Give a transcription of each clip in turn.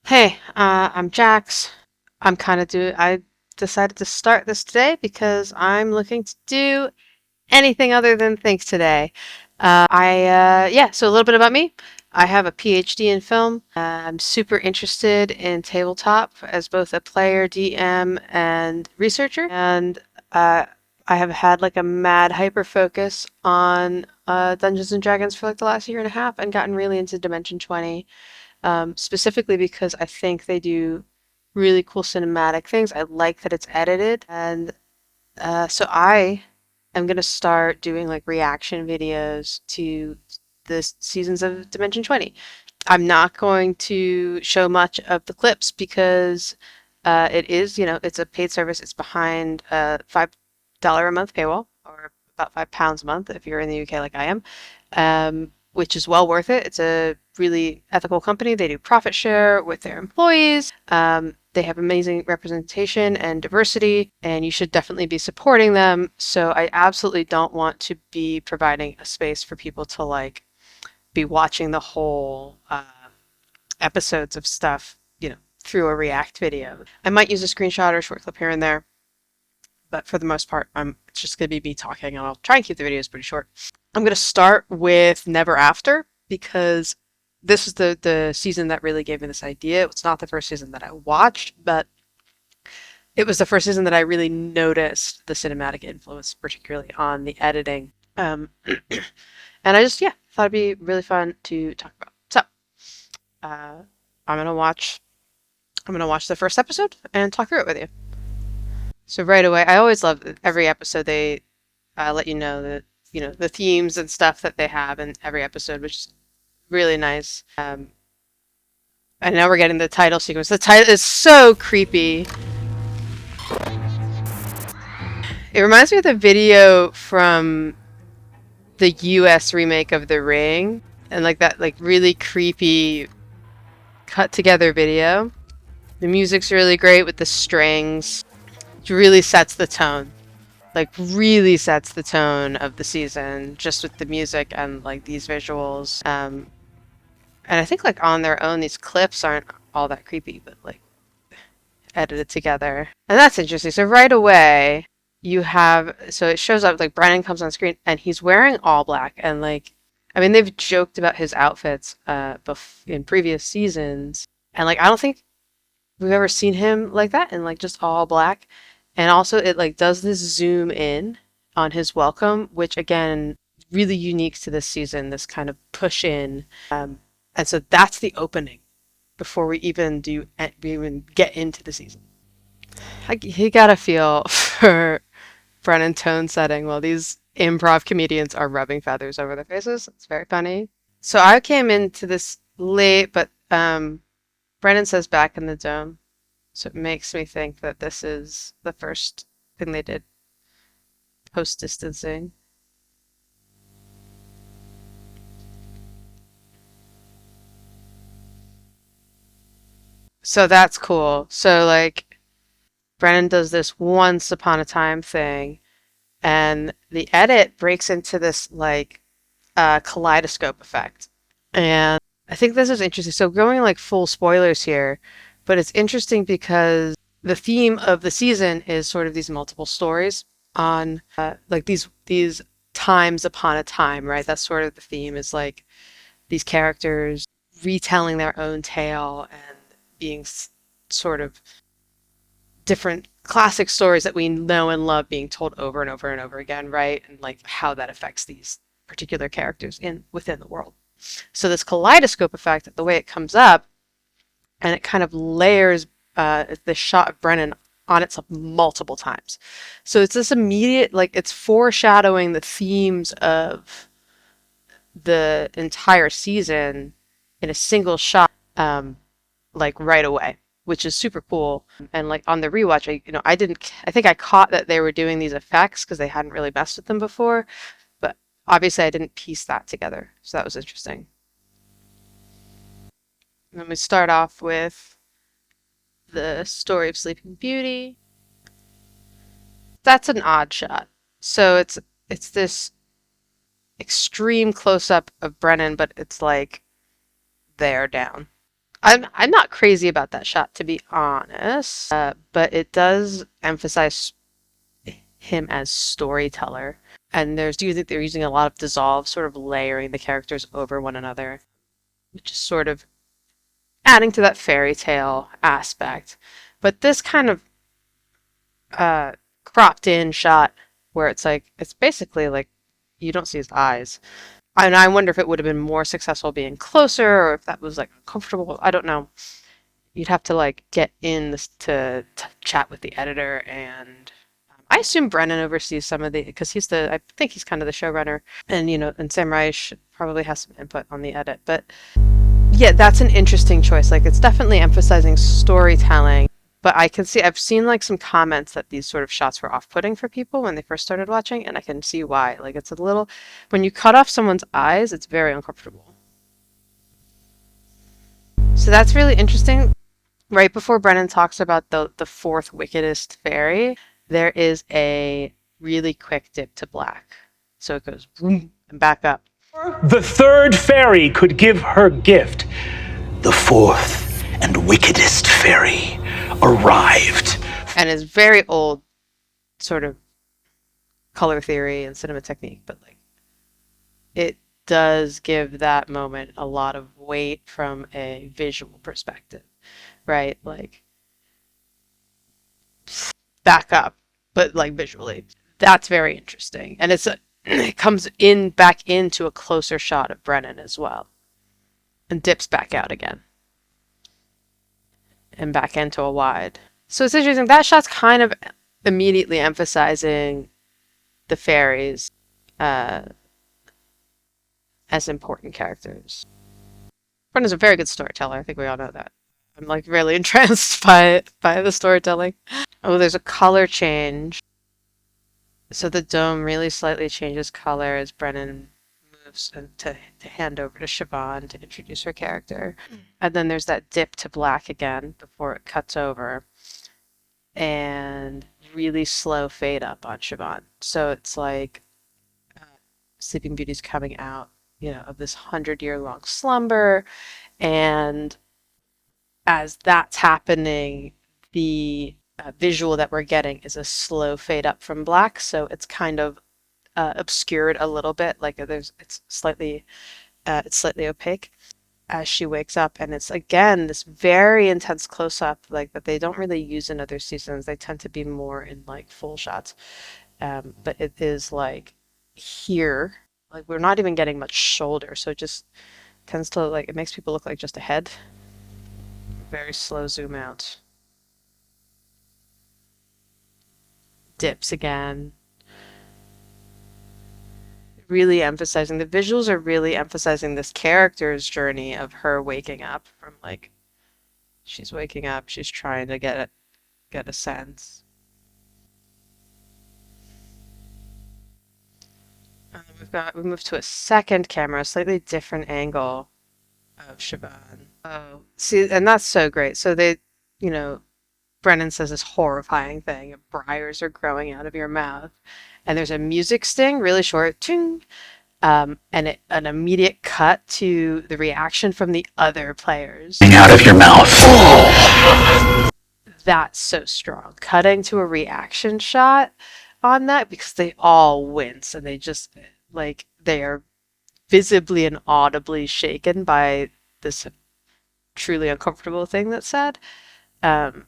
Hey, I'm Jax. I decided to start this today because I'm looking to do anything other than think today. Yeah, so a little bit about me. I have a PhD in film. I'm super interested in tabletop as both a player, DM, and researcher. And uh, I have had like a mad hyper focus on Dungeons and Dragons for like the last year and a half and gotten really into Dimension 20, specifically because I think they do really cool cinematic things. I like that it's edited, and so I am gonna start doing like reaction videos to the seasons of Dimension 20. I'm not going to show much of the clips because it is, it's a paid service. It's behind a $5 a month paywall, or about £5 a month if you're in the UK like I am, which is well worth it. It's a really ethical company. They do profit share with their employees. They have amazing representation and diversity, and you should definitely be supporting them. So I absolutely don't want to be providing a space for people to like be watching the whole episodes of stuff, through a React video. I might use a screenshot or a short clip here and there, but for the most part, it's just going to be me talking, and I'll try and keep the videos pretty short. I'm going to start with Neverafter because this is the season that really gave me this idea. It's not the first season that I watched, but it was the first season that I really noticed the cinematic influence, particularly on the editing. And I just, yeah, thought it'd be really fun to talk about. So, uh, I'm gonna watch. I'm gonna watch the first episode and talk through it with you. So right away, I always love that every episode they let you know that the themes and stuff that they have in every episode, which is really nice. And now we're getting the title sequence. The title is so creepy. It reminds me of the video from the US remake of The Ring, and like that like really creepy cut together video. The music's really great with the strings. It really sets the tone. Like really sets the tone of the season just with the music and like these visuals. And I think like on their own these clips aren't all that creepy, but like edited together. And that's interesting. So right away so it shows up like Brennan comes on screen and he's wearing all black, and like I mean they've joked about his outfits in previous seasons, and like I don't think we've ever seen him like that in like just all black. And also it like does this zoom in on his welcome, which again really unique to this season, this kind of push in. And so that's the opening before we even get into the season. You gotta feel for Brennan tone setting while these improv comedians are rubbing feathers over their faces. It's very funny. So I came into this late, but Brennan says back in the dome. So it makes me think that this is the first thing they did post distancing. So that's cool. So like Brennan does this once upon a time thing, and the edit breaks into this like kaleidoscope effect. And I think this is interesting. So going like full spoilers here, but it's interesting because the theme of the season is sort of these multiple stories on like these times upon a time, right? That's sort of the theme, is like these characters retelling their own tale and being sort of different classic stories that we know and love being told over and over and over again, right? And like how that affects these particular characters in within the world. So this kaleidoscope effect, the way it comes up, and it kind of layers the shot of Brennan on itself multiple times. So it's this immediate, like it's foreshadowing the themes of the entire season in a single shot, like right away, which is super cool. And like on the rewatch, I think I caught that they were doing these effects because they hadn't really messed with them before, but obviously I didn't piece that together. So that was interesting. And then we start off with the story of Sleeping Beauty. That's an odd shot. So it's this extreme close up of Brennan, but it's like they're down. I'm not crazy about that shot, to be honest, but it does emphasize him as storyteller. And do you think they're using a lot of dissolve, sort of layering the characters over one another, which is sort of adding to that fairy tale aspect. But this kind of uh, cropped in shot where it's basically like you don't see his eyes. And I wonder if it would have been more successful being closer or if that was like uncomfortable. I don't know. You'd have to like get in this to chat with the editor and I assume Brennan oversees some of the because I think he's kind of the showrunner and and Sam Reich probably has some input on the edit. But yeah, that's an interesting choice. Like it's definitely emphasizing storytelling, but I've seen like some comments that these sort of shots were off-putting for people when they first started watching, and I can see why. Like it's a little when you cut off someone's eyes, it's very uncomfortable. So that's really interesting. Right before Brennan talks about the fourth wickedest fairy, there is a really quick dip to black. So it goes boom and back up. The third fairy could give her gift. The fourth and wickedest fairy arrived. And is very old sort of color theory and cinema technique, but like it does give that moment a lot of weight from a visual perspective, right? Like back up, but like visually. That's very interesting. And it comes in back into a closer shot of Brennan as well. And dips back out again. And back into a wide. So it's interesting. That shot's kind of immediately emphasizing the fairies uh, as important characters. Brennan's a very good storyteller. I think we all know that. I'm like really entranced by the storytelling. Oh, there's a color change. So the dome really slightly changes color as Brennan moves to hand over to Siobhan to introduce her character. And then there's that dip to black again before it cuts over. And really slow fade up on Siobhan. So it's like Sleeping Beauty's coming out, of this 100-year-long slumber. And as that's happening, the visual that we're getting is a slow fade up from black, so it's kind of obscured a little bit, like it's slightly opaque as she wakes up, and it's again this very intense close up, like that they don't really use in other seasons. They tend to be more in like full shots, but it is like here, like we're not even getting much shoulder, so it just tends to like it makes people look like just a head. Very slow zoom out. Dips again. Really emphasizing the visuals are really emphasizing this character's journey of her waking up from like she's waking up, she's trying to get a sense. We moved to a second camera, a slightly different angle of Siobhan. Oh, see, and that's so great. So you know, Brennan says this horrifying thing, briars are growing out of your mouth. And there's a music sting, really short, ting, and an immediate cut to the reaction from the other players. Out of your mouth. That's so strong. Cutting to a reaction shot on that because they all wince and they just like they are visibly and audibly shaken by this truly uncomfortable thing that's said. Um,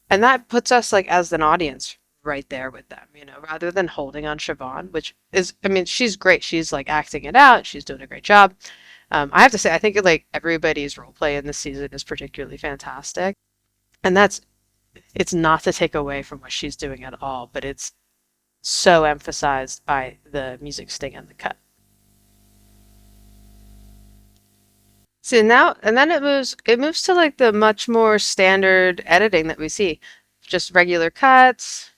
and that puts us like as an audience right there with them, rather than holding on Siobhan, which is, I mean, she's great. She's like acting it out. She's doing a great job. I have to say, I think like everybody's role play in this season is particularly fantastic. And it's not to take away from what she's doing at all, but it's so emphasized by the music sting and the cut. So now, and then it moves to like the much more standard editing that we see. Just regular cuts.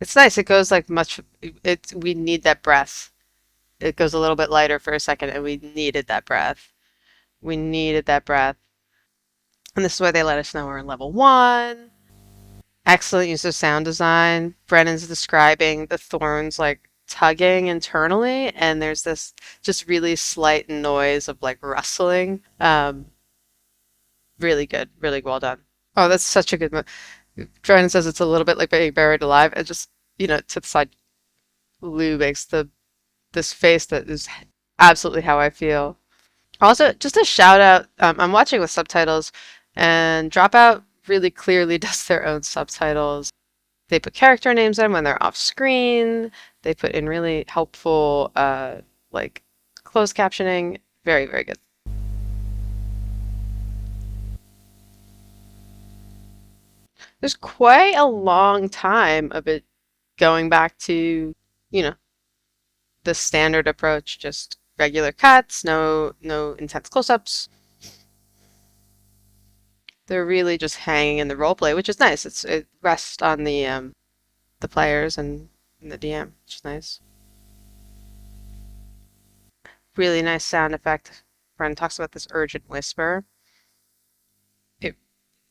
It's nice. It goes like we need that breath. It goes a little bit lighter for a second and we needed that breath. We needed that breath. And this is why they let us know we're in level 1. Excellent use of sound design. Brennan's describing the thorns like tugging internally, and there's this just really slight noise of like rustling. Really good, really well done. Oh, that's such a good movie. Jordan says it's a little bit like being buried alive. It just, to the side, Lou makes the this face that is absolutely how I feel. Also, just a shout out, I'm watching with subtitles, and Dropout really clearly does their own subtitles. They put character names in when they're off screen. They put in really helpful, like closed captioning. Very, very good. There's quite a long time of it going back to, you know, the standard approach, just regular cuts, no intense close-ups. They're really just hanging in the role play, which is nice. It rests on the players and the DM, which is nice. Really nice sound effect. Bren talks about this urgent whisper. It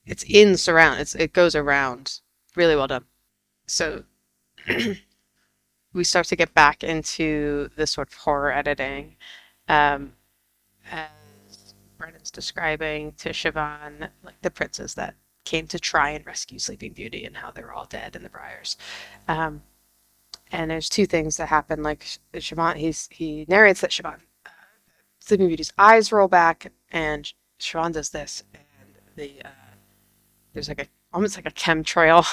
it's in surround. It goes around. Really well done. So we start to get back into this sort of horror editing. Um, as Brennan's describing to Siobhan, like the princes that came to try and rescue Sleeping Beauty and how they're all dead in the briars. Um, and there's two things that happen. Like Siobhan, he narrates that Siobhan, Sleeping Beauty's eyes roll back, and Siobhan does this, and there's like a almost like a chemtrail,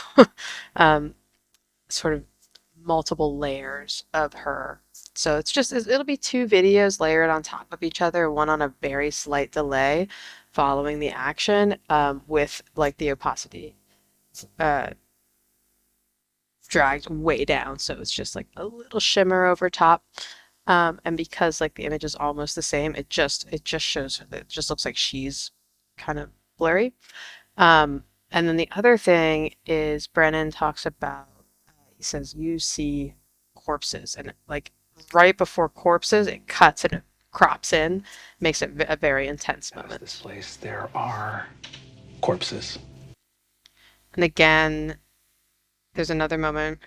um, sort of multiple layers of her. So it'll be two videos layered on top of each other, one on a very slight delay following the action, with like the opacity uh, dragged way down. So it's just like a little shimmer over top. And because like the image is almost the same, it just shows it just looks like she's kind of blurry. And then the other thing is Brennan talks about, he says, you see corpses, and like right before corpses, it cuts and it crops in, makes it a very intense moment. This place, there are corpses. And again, there's another moment,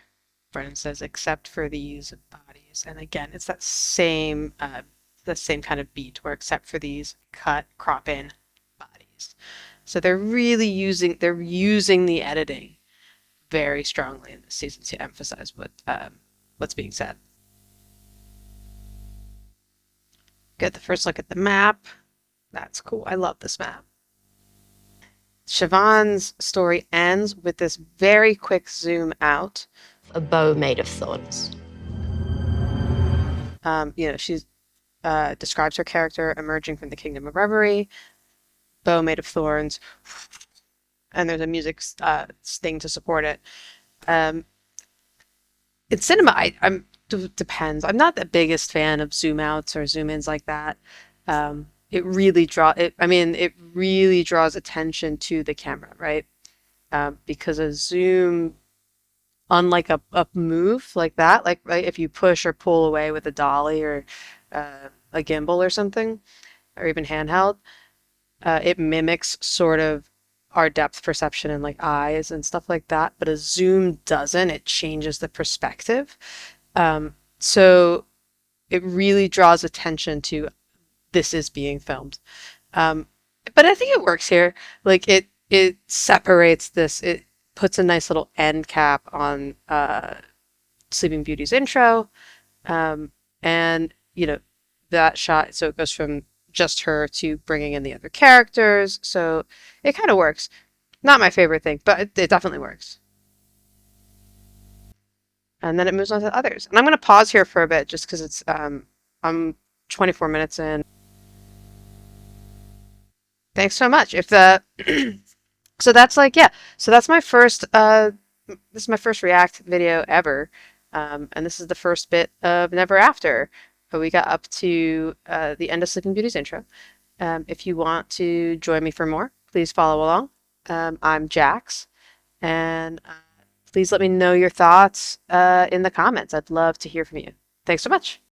Brennan says, except for these bodies. And again, it's the same kind of beat where except for these cut, crop in bodies. So they're using the editing very strongly in this season to emphasize what's being said. Get the first look at the map. That's cool. I love this map. Siobhan's story ends with this very quick zoom out. A bow made of thorns. She describes her character emerging from the kingdom of reverie, bow made of thorns, and there's a music sting to support it. In cinema, I'm depends. I'm not the biggest fan of zoom outs or zoom ins like that. It really draw it. I mean, it really draws attention to the camera, right? Because a zoom, unlike a move like that, like right, if you push or pull away with a dolly or a gimbal or something, or even handheld, it mimics sort of our depth perception and like eyes and stuff like that. But a zoom doesn't. It changes the perspective. So it really draws attention to this is being filmed. Um, but I think it works here. Like it separates this. It puts a nice little end cap on Sleeping Beauty's intro, and that shot. So it goes from just her to bringing in the other characters. So it kind of works. Not my favorite thing, but it definitely works. And then it moves on to others. And I'm going to pause here for a bit just because I'm 24 minutes in. Thanks so much. If the so that's like yeah, so that's my first this is my first React video ever. And this is the first bit of Neverafter. But we got up to the end of Sleeping Beauty's intro. If you want to join me for more, please follow along. I'm Jax, and please let me know your thoughts in the comments. I'd love to hear from you. Thanks so much.